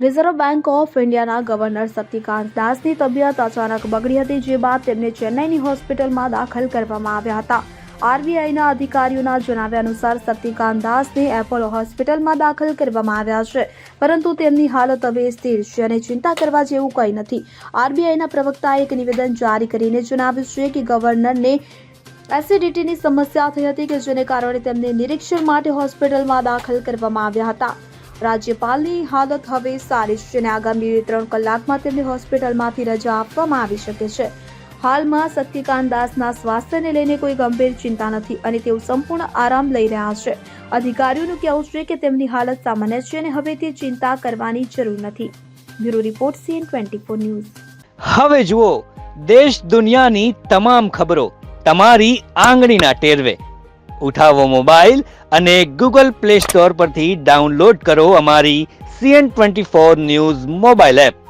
Reserve bank of ઇન્ડિયાના governor Shaktikanta દાસની તબિયત અચાનક બગડી હતી, જે બાદ તેમને ચેન્નઈની હોસ્પિટલમાં દાખલ કરવામાં આવ્યા હતા. આરબીઆઈના અધિકારીઓના જણાવ્યા અનુસાર શક્તિકાંત દાસને એપોલો હોસ્પિટલમાં દાખલ કરવામાં આવ્યા છે, પરંતુ તેમની હાલત હવે સ્થિર છે અને ચિંતા કરવા જેવું કંઈ નથી. આરબીઆઈના પ્રવક્તાએ એક નિવેદન જારી કરીને જણાવ્યું છે કે ગવર્નરને એસિડિટીની સમસ્યા થઈ હતી, કે જેને કારણે તેમને નિરીક્ષણ માટે હોસ્પિટલમાં દાખલ કરવામાં આવ્યા હતા. રાજ્યપાલની હાલત હવે સારી છે અને આગામી 3 કલાકમાં તેમને હોસ્પિટલમાંથી રજા આપવામાં આવી શકે છે. હાલમાં શક્તિકાંત દાસના સ્વાસ્થ્યને લઈને કોઈ ગંભીર ચિંતા નથી અને તેઓ સંપૂર્ણ આરામ લઈ રહ્યા છે. અધિકારીઓનું કહેવું છે કે તેમની હાલત સામાન્ય છે અને હવેથી ચિંતા કરવાની જરૂર નથી. Bureau report CN24 news. હવે જુઓ દેશ દુનિયાની તમામ ખબરો તમારી આંગળીના ટેરવે. ઉઠાવો મોબાઈલ અને Google Play Store પરથી ડાઉનલોડ કરો અમારી CN24 ન્યૂઝ મોબાઈલ એપ.